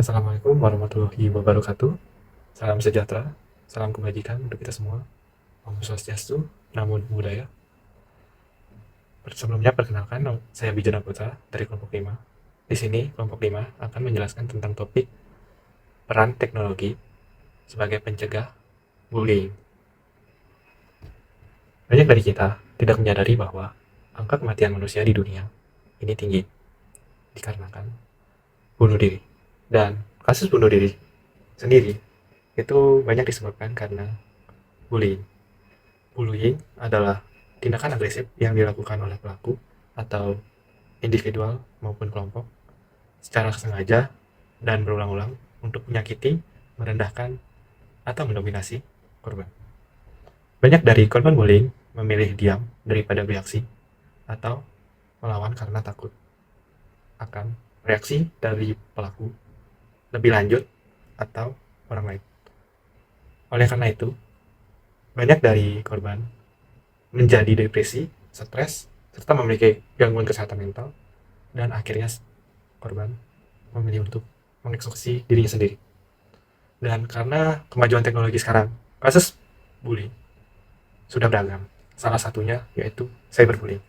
Assalamualaikum warahmatullahi wabarakatuh. Salam sejahtera, salam kebajikan untuk kita semua. Om Swastiastu, Namo Buddhaya. Sebelumnya perkenalkan, saya Bijana Putra dari kelompok 5. Di sini, kelompok 5 akan menjelaskan tentang topik peran teknologi sebagai pencegah bullying. Banyak dari kita tidak menyadari bahwa angka kematian manusia di dunia ini tinggi dikarenakan bunuh diri. Dan kasus bunuh diri sendiri itu banyak disebabkan karena bullying. Bullying adalah tindakan agresif yang dilakukan oleh pelaku atau individual maupun kelompok secara sengaja dan berulang-ulang untuk menyakiti, merendahkan, atau mendominasi korban. Banyak dari korban bullying memilih diam daripada bereaksi atau melawan karena takut akan reaksi dari pelaku lebih lanjut atau orang lain. Oleh karena itu, banyak dari korban menjadi depresi, stres, serta memiliki gangguan kesehatan mental, dan akhirnya korban memilih untuk mengeksekusi dirinya sendiri. Dan karena kemajuan teknologi sekarang, kasus bullying sudah beragam. Salah satunya yaitu cyberbullying.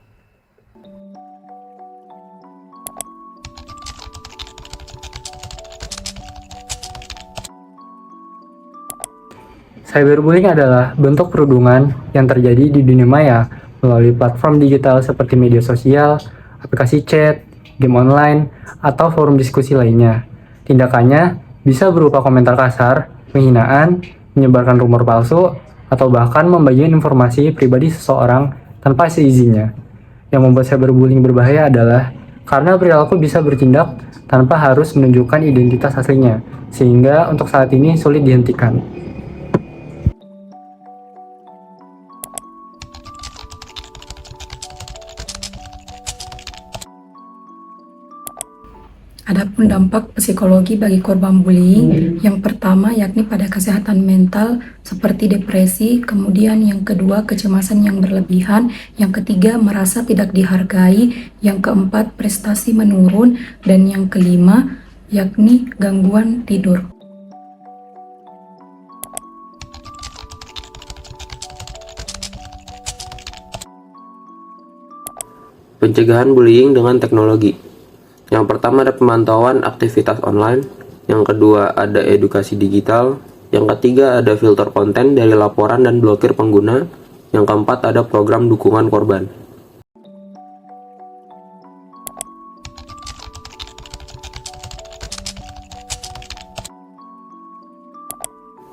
Cyberbullying adalah bentuk perundungan yang terjadi di dunia maya melalui platform digital seperti media sosial, aplikasi chat, game online, atau forum diskusi lainnya. Tindakannya bisa berupa komentar kasar, penghinaan, menyebarkan rumor palsu, atau bahkan membagikan informasi pribadi seseorang tanpa seizinnya. Yang membuat cyberbullying berbahaya adalah karena perilaku bisa bertindak tanpa harus menunjukkan identitas aslinya, sehingga untuk saat ini sulit dihentikan. Adapun dampak psikologi bagi korban bullying, yang pertama yakni pada kesehatan mental seperti depresi, kemudian yang kedua kecemasan yang berlebihan, yang ketiga merasa tidak dihargai, yang keempat prestasi menurun, dan yang kelima yakni gangguan tidur. Pencegahan bullying dengan teknologi. Yang pertama ada pemantauan aktivitas online, yang kedua ada edukasi digital, yang ketiga ada filter konten dari laporan dan blokir pengguna, yang keempat ada program dukungan korban.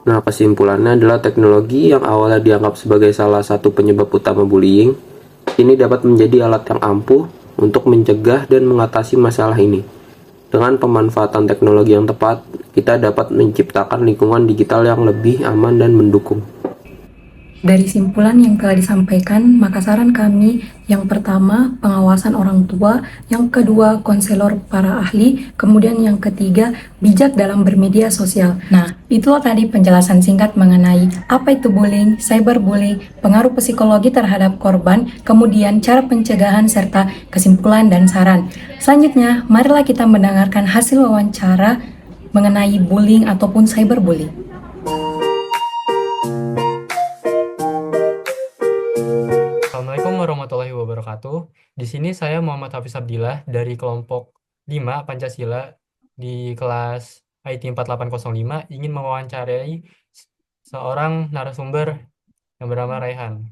Nah, kesimpulannya adalah teknologi yang awalnya dianggap sebagai salah satu penyebab utama bullying, ini dapat menjadi alat yang ampuh untuk mencegah dan mengatasi masalah ini. Dengan pemanfaatan teknologi yang tepat, kita dapat menciptakan lingkungan digital yang lebih aman dan mendukung. Dari simpulan yang telah disampaikan, maka saran kami yang pertama pengawasan orang tua, yang kedua konselor para ahli, kemudian yang ketiga bijak dalam bermedia sosial. Nah, itulah tadi penjelasan singkat mengenai apa itu bullying, cyberbullying, pengaruh psikologi terhadap korban, kemudian cara pencegahan serta kesimpulan dan saran. Selanjutnya, marilah kita mendengarkan hasil wawancara mengenai bullying ataupun cyberbullying. Assalamualaikum warahmatullahi wabarakatuh. Di sini saya Muhammad Hafiz Abdillah dari kelompok 5 Pancasila di kelas IT 4805 ingin mewawancarai seorang narasumber yang bernama Raihan.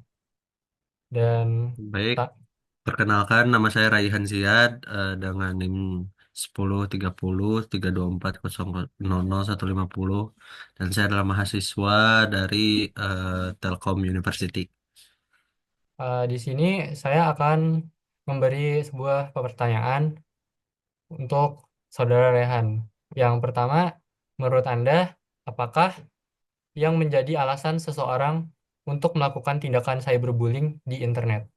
Dan Baik, tak perkenalkan nama saya Raihan Ziad dengan NIM 1030 324000150 dan saya adalah mahasiswa dari Telkom University. di sini saya akan memberi sebuah pertanyaan untuk saudara Rehan. Yang pertama, menurut Anda, apakah yang menjadi alasan seseorang untuk melakukan tindakan cyberbullying di internet?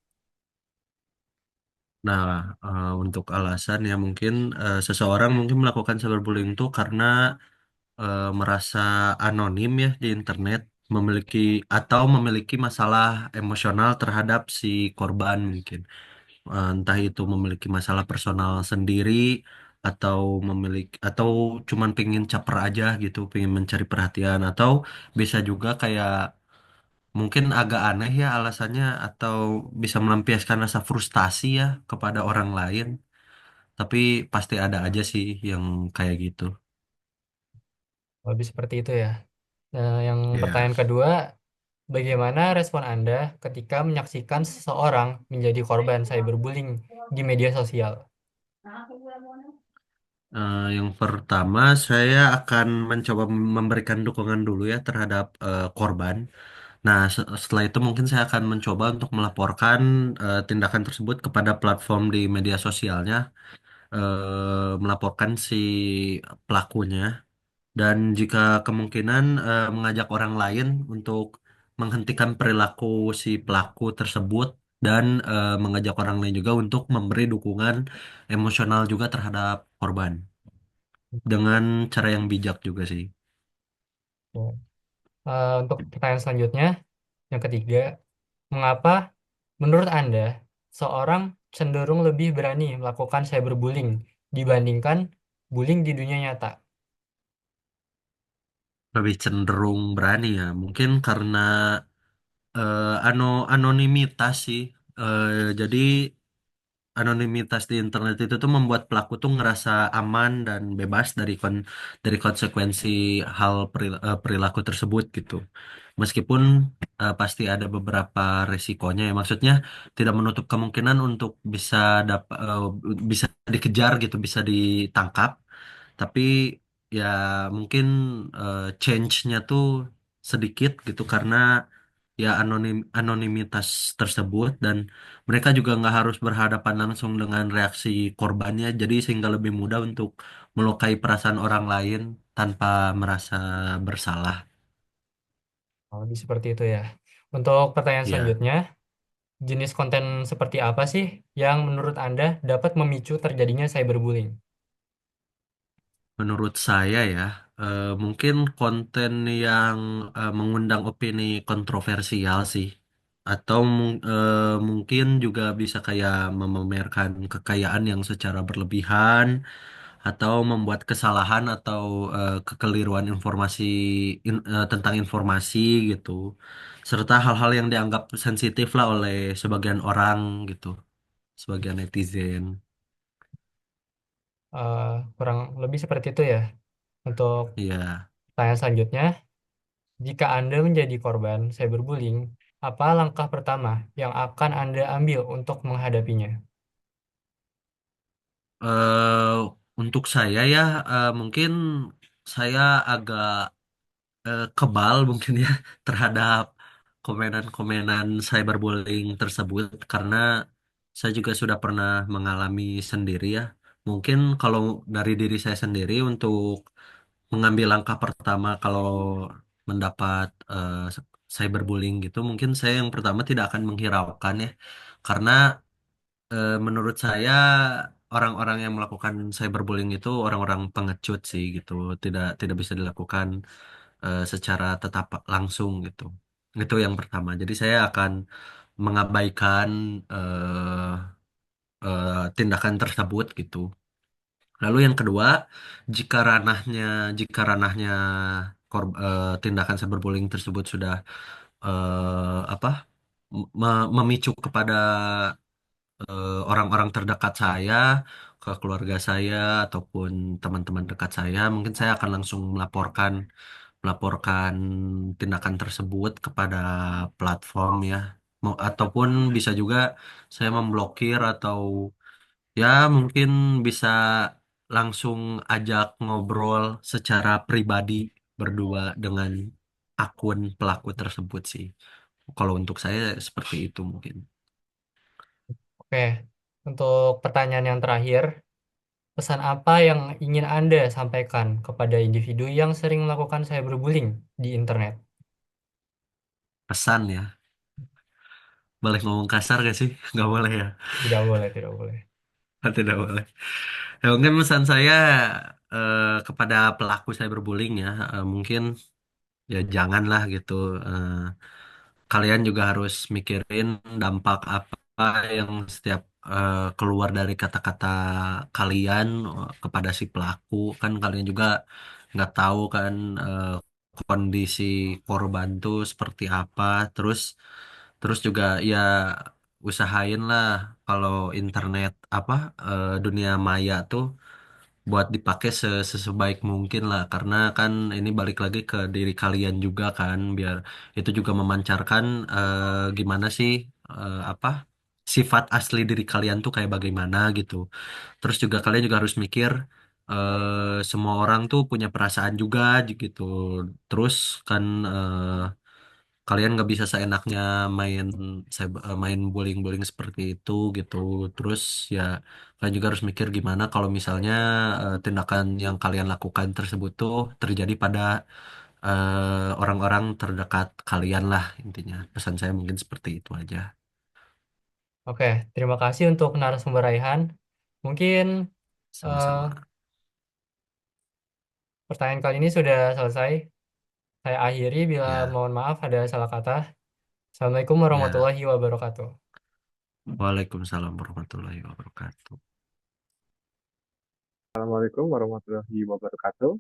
Nah, untuk alasan ya mungkin seseorang mungkin melakukan cyberbullying itu karena merasa anonim ya di internet, memiliki masalah emosional terhadap si korban mungkin. Entah itu memiliki masalah personal sendiri atau memiliki atau cuman pengen caper aja gitu, pengen mencari perhatian, atau bisa juga kayak mungkin agak aneh ya alasannya, atau bisa melampiaskan rasa frustasi ya kepada orang lain. Tapi pasti ada aja sih yang kayak gitu. Lebih seperti itu ya. Nah, yang Ya, pertanyaan kedua, bagaimana respon Anda ketika menyaksikan seseorang menjadi korban cyberbullying di media sosial? yang pertama saya akan mencoba memberikan dukungan dulu ya terhadap korban. Nah, setelah itu mungkin saya akan mencoba untuk melaporkan tindakan tersebut kepada platform di media sosialnya, melaporkan si pelakunya, dan jika kemungkinan mengajak orang lain untuk menghentikan perilaku si pelaku tersebut, dan mengajak orang lain juga untuk memberi dukungan emosional juga terhadap korban dengan cara yang bijak juga sih. Ya. Untuk pertanyaan selanjutnya, yang ketiga, mengapa menurut Anda seorang cenderung lebih berani melakukan cyberbullying dibandingkan bullying di dunia nyata? Lebih cenderung berani ya, mungkin karena anonimitas sih. Jadi anonimitas di internet itu tuh membuat pelaku tuh ngerasa aman dan bebas dari konsekuensi perilaku tersebut gitu. Meskipun pasti ada beberapa resikonya ya, maksudnya tidak menutup kemungkinan untuk bisa dikejar gitu, bisa ditangkap. Tapi ya mungkin change-nya tuh sedikit gitu, karena ya anonimitas tersebut, dan mereka juga nggak harus berhadapan langsung dengan reaksi korbannya, jadi sehingga lebih mudah untuk melukai perasaan orang lain tanpa merasa bersalah. Oh, lebih seperti itu ya. Untuk pertanyaan Ya, selanjutnya, jenis konten seperti apa sih yang menurut Anda dapat memicu terjadinya cyberbullying? menurut saya ya, mungkin konten yang mengundang opini kontroversial sih, atau mungkin juga bisa kayak memamerkan kekayaan yang secara berlebihan, atau membuat kesalahan atau kekeliruan tentang informasi gitu, serta hal-hal yang dianggap sensitif lah oleh sebagian orang gitu, sebagian netizen. Eh, Kurang lebih seperti itu ya. Untuk Iya. pertanyaan selanjutnya, jika Anda menjadi korban cyberbullying, apa langkah pertama yang akan Anda ambil untuk menghadapinya? eh untuk saya ya, mungkin saya agak kebal mungkin ya terhadap komenan-komenan cyberbullying tersebut, karena saya juga sudah pernah mengalami sendiri ya. Mungkin kalau dari diri saya sendiri, untuk mengambil langkah pertama kalau mendapat cyberbullying gitu, mungkin saya yang pertama tidak akan menghiraukan ya, karena menurut saya orang-orang yang melakukan cyberbullying itu orang-orang pengecut sih gitu, tidak tidak bisa dilakukan secara tetap langsung gitu. Itu yang pertama. Jadi saya akan mengabaikan eh, tindakan tersebut gitu. Lalu yang kedua, jika ranahnya tindakan cyberbullying tersebut sudah apa memicu kepada orang-orang terdekat saya, ke keluarga saya ataupun teman-teman dekat saya, mungkin saya akan langsung melaporkan tindakan tersebut kepada platform ya. Ataupun bisa juga saya memblokir, atau ya mungkin bisa langsung ajak ngobrol secara pribadi berdua dengan akun pelaku tersebut sih. Kalau untuk saya seperti itu mungkin. Oke, untuk pertanyaan yang terakhir, pesan apa yang ingin Anda sampaikan kepada individu yang sering melakukan cyberbullying di internet? Pesan ya. Boleh ngomong kasar gak sih? Nggak boleh ya? Tidak boleh, tidak boleh. Tidak boleh. Ya, mungkin pesan saya kepada pelaku cyberbullying ya, mungkin ya janganlah gitu. eh, Kalian juga harus mikirin dampak apa yang setiap keluar dari kata-kata kalian kepada si pelaku. Kan kalian juga nggak tahu kan kondisi korban tuh seperti apa. Terus terus juga ya usahain lah kalau internet apa dunia maya tuh buat dipakai sebaik mungkin lah, karena kan ini balik lagi ke diri kalian juga kan, biar itu juga memancarkan gimana sih apa sifat asli diri kalian tuh kayak bagaimana gitu. Terus juga kalian juga harus mikir semua orang tuh punya perasaan juga gitu. Terus kan kalian nggak bisa seenaknya main main bullying-bullying seperti itu gitu. Terus ya kalian juga harus mikir gimana kalau misalnya tindakan yang kalian lakukan tersebut tuh terjadi pada orang-orang terdekat kalian lah, intinya. Pesan saya mungkin seperti itu aja. Oke, terima kasih untuk narasumber Raihan. Mungkin eh, Sama-sama. pertanyaan kali ini sudah selesai. Saya akhiri bila Ya, mohon maaf ada salah kata. Assalamualaikum ya. warahmatullahi wabarakatuh. Waalaikumsalam warahmatullahi wabarakatuh. Assalamualaikum warahmatullahi wabarakatuh.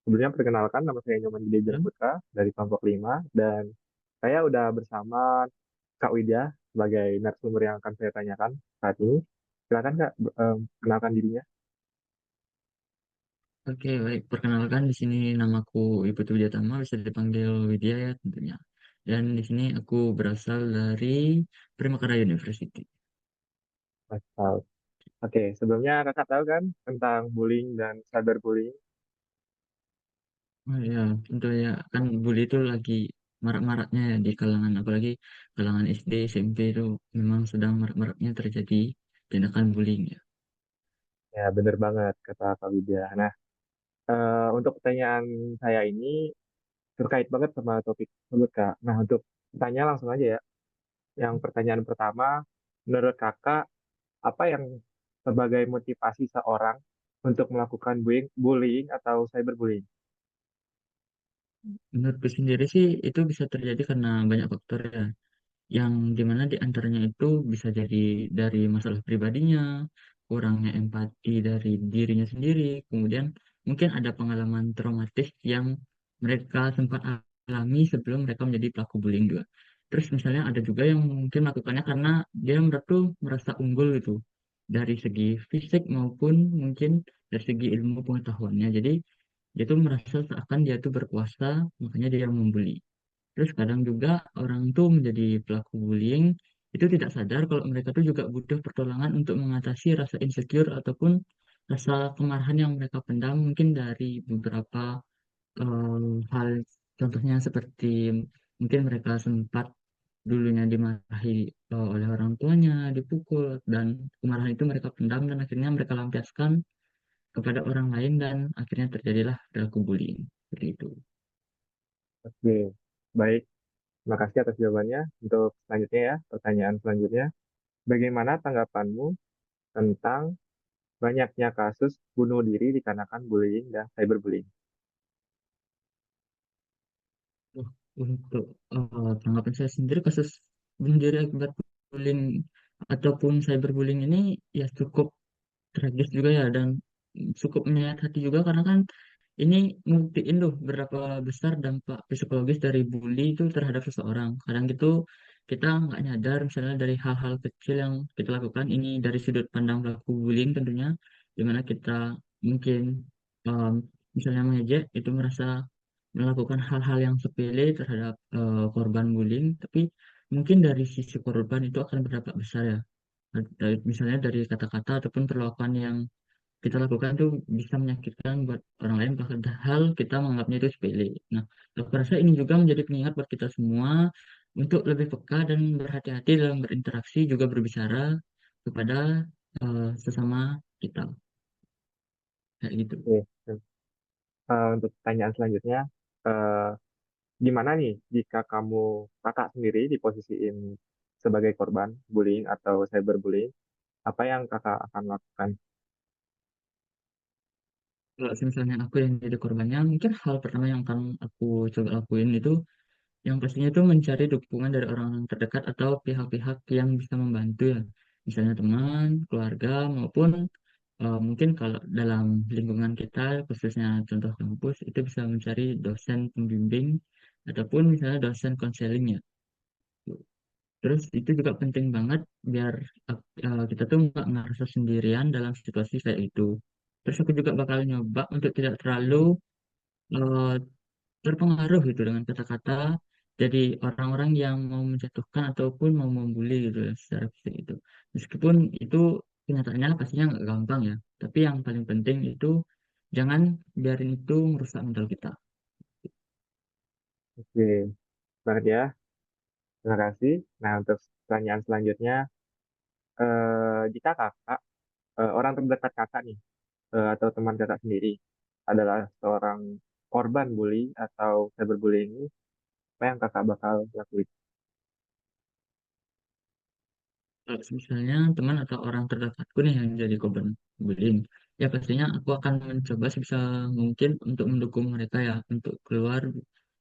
Sebelumnya perkenalkan, nama saya Nyoman Gede Putra dari kelompok 5 dan saya udah bersama Kak Widya sebagai narasumber yang akan saya tanyakan saat ini. Silakan Kak, kenalkan dirinya. Oke, baik. Perkenalkan di sini namaku Ibu Widyatama, bisa dipanggil Widya ya tentunya. Dan di sini aku berasal dari Primakara University. Mas. Oke, sebelumnya Kakak tahu kan tentang bullying dan cyberbullying? Oh ya, tentu ya. Kan bully itu lagi marak-maraknya ya di kalangan, apalagi kalangan SD, SMP itu memang sedang marak-maraknya terjadi tindakan bullying ya. Ya, bener banget kata Kak Widya. Nah, untuk pertanyaan saya ini terkait banget sama topik tersebut, Kak. Nah, untuk tanya langsung aja ya. Yang pertanyaan pertama, menurut Kakak, apa yang sebagai motivasi seorang untuk melakukan bullying atau cyberbullying? Menurutku sendiri sih itu bisa terjadi karena banyak faktor ya. Yang dimana di antaranya itu bisa jadi dari masalah pribadinya, kurangnya empati dari dirinya sendiri, kemudian mungkin ada pengalaman traumatis yang mereka sempat alami sebelum mereka menjadi pelaku bullying juga. Terus misalnya ada juga yang mungkin melakukannya karena dia merasa unggul gitu dari segi fisik maupun mungkin dari segi ilmu pengetahuannya. Jadi dia tuh merasa seakan dia tuh berkuasa, makanya dia membuli. Terus kadang juga orang tuh menjadi pelaku bullying itu tidak sadar kalau mereka tuh juga butuh pertolongan untuk mengatasi rasa insecure ataupun rasa kemarahan yang mereka pendam mungkin dari beberapa hal, contohnya seperti mungkin mereka sempat dulunya dimarahi oleh orang tuanya, dipukul, dan kemarahan itu mereka pendam dan akhirnya mereka lampiaskan kepada orang lain dan akhirnya terjadilah perilaku bullying seperti itu. Oke, baik. Terima kasih atas jawabannya. Untuk selanjutnya ya, pertanyaan selanjutnya. Bagaimana tanggapanmu tentang banyaknya kasus bunuh diri dikarenakan bullying dan cyberbullying? Oh, untuk tanggapan saya sendiri kasus bunuh diri akibat bullying ataupun cyberbullying ini ya cukup tragis juga ya dan cukup menyayat hati juga karena kan ini ngebuktiin tuh berapa besar dampak psikologis dari bully itu terhadap seseorang. Kadang gitu kita nggak nyadar misalnya dari hal-hal kecil yang kita lakukan ini dari sudut pandang pelaku bullying tentunya, dimana kita mungkin um, misalnya mengejek itu merasa melakukan hal-hal yang sepele terhadap korban bullying, tapi mungkin dari sisi korban itu akan berdampak besar ya. Misalnya dari kata-kata ataupun perlakuan yang kita lakukan tuh bisa menyakitkan buat orang lain padahal kita menganggapnya itu sepele. Nah, aku rasa ini juga menjadi pengingat buat kita semua untuk lebih peka dan berhati-hati dalam berinteraksi juga berbicara kepada sesama kita kayak gitu. Oke. Untuk pertanyaan selanjutnya, eh, gimana nih jika kakak sendiri diposisiin sebagai korban bullying atau cyberbullying, apa yang kakak akan lakukan? Kalau misalnya aku yang jadi korbannya, mungkin hal pertama yang akan aku coba lakuin itu yang pastinya itu mencari dukungan dari orang-orang terdekat atau pihak-pihak yang bisa membantu ya. misalnya teman, keluarga, maupun mungkin kalau dalam lingkungan kita, khususnya contoh kampus, itu bisa mencari dosen pembimbing ataupun misalnya dosen konseling ya. Terus itu juga penting banget biar kita tuh nggak ngerasa sendirian dalam situasi kayak itu. Terus aku juga bakal nyoba untuk tidak terlalu eh, terpengaruh gitu dengan kata-kata jadi orang-orang yang mau menjatuhkan ataupun mau membuli gitu ya secara fisik itu. Meskipun itu kenyataannya pastinya nggak gampang ya. Tapi yang paling penting itu jangan biarin itu merusak mental kita. Oke, banget ya. Terima kasih. Nah, untuk pertanyaan selanjutnya, jika kakak, orang terdekat kakak nih, atau teman kakak sendiri, adalah seorang korban bully atau cyberbullying ini, apa yang kakak bakal lakuin? Kalau misalnya teman atau orang terdekatku nih yang jadi korban bullying, ya pastinya aku akan mencoba sebisa mungkin untuk mendukung mereka ya, untuk keluar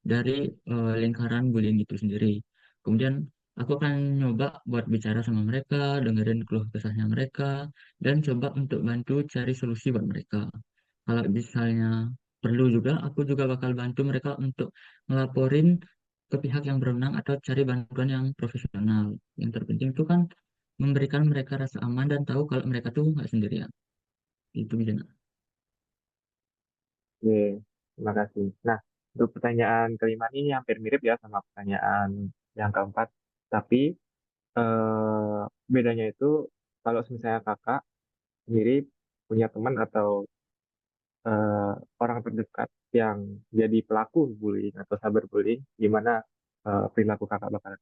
dari lingkaran bullying itu sendiri. Kemudian aku akan nyoba buat bicara sama mereka, dengerin keluh kesahnya mereka, dan coba untuk bantu cari solusi buat mereka. Kalau misalnya perlu juga, aku juga bakal bantu mereka untuk ngelaporin ke pihak yang berwenang atau cari bantuan yang profesional. Yang terpenting itu kan memberikan mereka rasa aman dan tahu kalau mereka tuh nggak sendirian. Itu bisa. Oke, terima kasih. Nah, untuk pertanyaan kelima ini hampir mirip ya sama pertanyaan yang keempat, tapi bedanya itu kalau misalnya kakak sendiri punya teman atau eh, orang terdekat yang jadi pelaku bullying atau cyberbullying, gimana perilaku kakak bakal?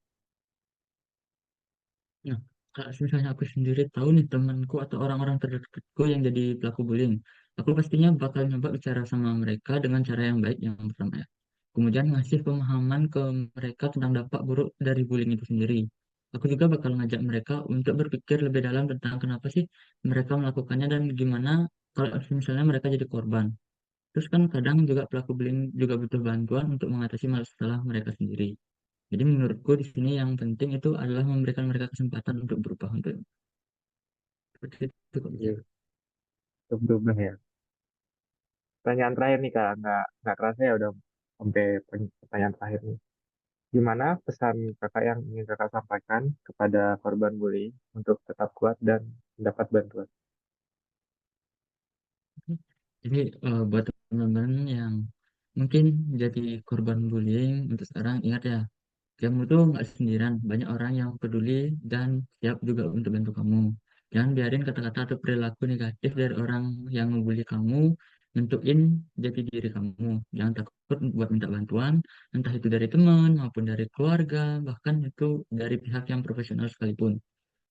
Nah, kalau misalnya aku sendiri tahu nih temanku atau orang-orang terdekatku yang jadi pelaku bullying, aku pastinya bakal nyoba bicara sama mereka dengan cara yang baik yang pertama ya. Kemudian ngasih pemahaman ke mereka tentang dampak buruk dari bullying itu sendiri. Aku juga bakal ngajak mereka untuk berpikir lebih dalam tentang kenapa sih mereka melakukannya dan gimana kalau misalnya mereka jadi korban. Terus kan kadang juga pelaku bullying juga butuh bantuan untuk mengatasi masalah mereka sendiri. Jadi menurutku di sini yang penting itu adalah memberikan mereka kesempatan untuk berubah untuk seperti itu kok bisa. Iya, untuk berubah ya. Pertanyaan terakhir nih kak, nggak kerasa ya udah sampai pertanyaan terakhir nih. Gimana pesan kakak yang ingin kakak sampaikan kepada korban bullying untuk tetap kuat dan mendapat bantuan? Jadi buat teman-teman yang mungkin jadi korban bullying untuk sekarang ingat ya, kamu tuh nggak sendirian. Banyak orang yang peduli dan siap juga untuk bantu kamu. Jangan biarin kata-kata atau perilaku negatif dari orang yang membuli kamu nentuin jati diri kamu. Jangan takut buat minta bantuan, entah itu dari teman maupun dari keluarga, bahkan itu dari pihak yang profesional sekalipun.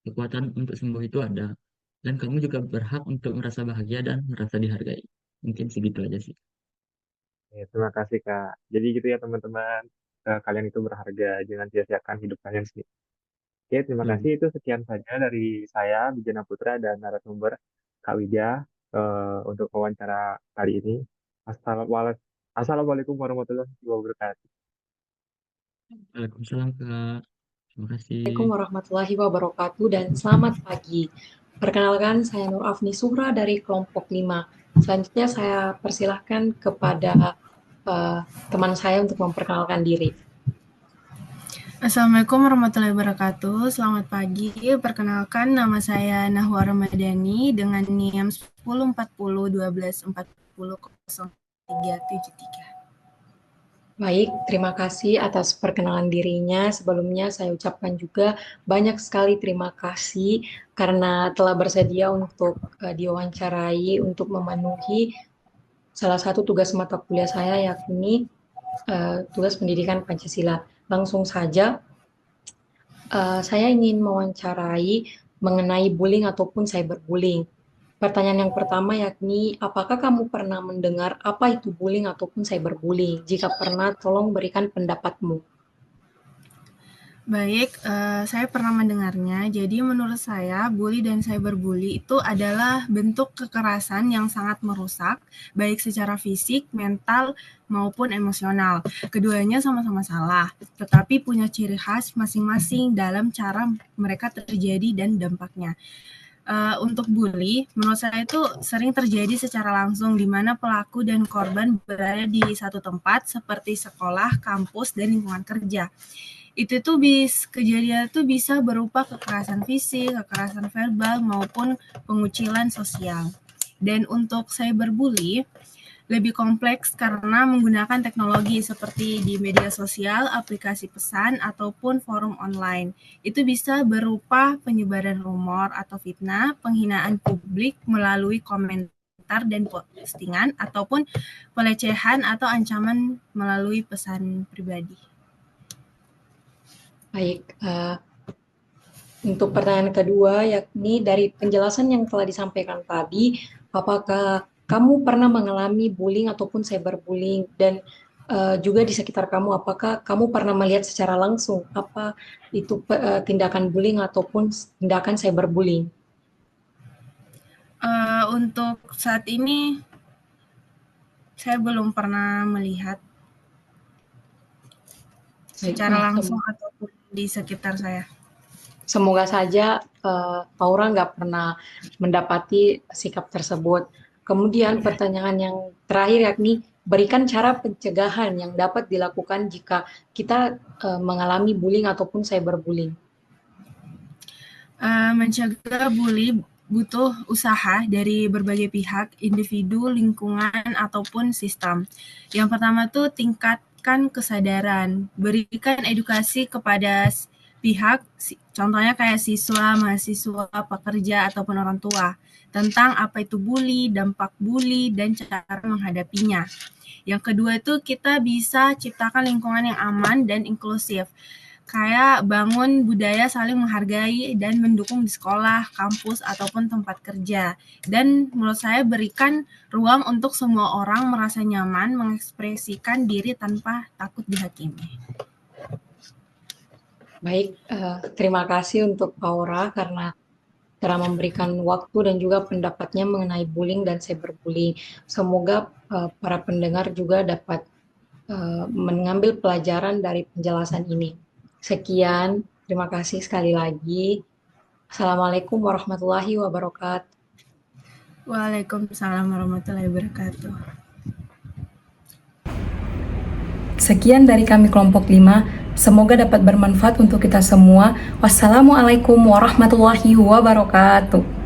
Kekuatan untuk sembuh itu ada. Dan kamu juga berhak untuk merasa bahagia dan merasa dihargai. Mungkin segitu aja sih. Ya, terima kasih kak. Jadi gitu ya teman-teman. Kalian itu berharga, jangan sia-siakan hidup kalian sendiri. Oke, terima kasih. Tuh. Itu sekian saja dari saya, Bijana Putra, dan narasumber Kak Widya untuk wawancara kali ini. Assalamualaikum warahmatullahi wabarakatuh. Waalaikumsalam, Kak. Terima kasih. Assalamualaikum warahmatullahi wabarakatuh dan selamat pagi. Perkenalkan, saya Nur Afni Suhra dari kelompok 5. Selanjutnya saya persilahkan kepada eh, teman saya untuk memperkenalkan diri. Assalamualaikum warahmatullahi wabarakatuh. Selamat pagi. Perkenalkan nama saya Nahwa Ramadhani dengan NIM 104012400373. Baik, terima kasih atas perkenalan dirinya. Sebelumnya saya ucapkan juga banyak sekali terima kasih karena telah bersedia untuk diwawancarai untuk memenuhi salah satu tugas mata kuliah saya yakni tugas pendidikan Pancasila. Langsung saja, saya ingin mewawancarai mengenai bullying ataupun cyberbullying. Pertanyaan yang pertama yakni, apakah kamu pernah mendengar apa itu bullying ataupun cyberbullying? Jika pernah, tolong berikan pendapatmu. Baik, saya pernah mendengarnya. Jadi menurut saya, bully dan cyberbully itu adalah bentuk kekerasan yang sangat merusak, baik secara fisik, mental, maupun emosional. Keduanya sama-sama salah, tetapi punya ciri khas masing-masing dalam cara mereka terjadi dan dampaknya. Untuk bully, menurut saya itu sering terjadi secara langsung di mana pelaku dan korban berada di satu tempat seperti sekolah, kampus, dan lingkungan kerja. Itu tuh kejadian tuh bisa berupa kekerasan fisik, kekerasan verbal, maupun pengucilan sosial. Dan untuk cyberbully, lebih kompleks karena menggunakan teknologi seperti di media sosial, aplikasi pesan, ataupun forum online. Itu bisa berupa penyebaran rumor atau fitnah, penghinaan publik melalui komentar dan postingan, ataupun pelecehan atau ancaman melalui pesan pribadi. Baik, untuk pertanyaan kedua, yakni dari penjelasan yang telah disampaikan tadi, apakah kamu pernah mengalami bullying ataupun cyberbullying, dan juga di sekitar kamu, apakah kamu pernah melihat secara langsung apa itu tindakan bullying ataupun tindakan cyberbullying? Untuk saat ini, saya belum pernah melihat secara langsung ataupun di sekitar saya. Semoga saja Aura nggak pernah mendapati sikap tersebut. Kemudian pertanyaan yang terakhir yakni berikan cara pencegahan yang dapat dilakukan jika kita mengalami bullying ataupun cyberbullying. Mencegah bully butuh usaha dari berbagai pihak, individu, lingkungan, ataupun sistem. Yang pertama tuh tingkatkan kesadaran, berikan edukasi kepada pihak, contohnya kayak siswa, mahasiswa, pekerja, ataupun orang tua, tentang apa itu bully, dampak bully, dan cara menghadapinya. Yang kedua itu kita bisa ciptakan lingkungan yang aman dan inklusif, kayak bangun budaya saling menghargai dan mendukung di sekolah, kampus, ataupun tempat kerja. Dan menurut saya berikan ruang untuk semua orang merasa nyaman mengekspresikan diri tanpa takut dihakimi. Baik, terima kasih untuk Aura karena telah memberikan waktu dan juga pendapatnya mengenai bullying dan cyberbullying. Semoga para pendengar juga dapat mengambil pelajaran dari penjelasan ini. Sekian, terima kasih sekali lagi. Assalamualaikum warahmatullahi wabarakatuh. Waalaikumsalam warahmatullahi wabarakatuh. Sekian dari kami kelompok 5. Semoga dapat bermanfaat untuk kita semua. Wassalamualaikum warahmatullahi wabarakatuh.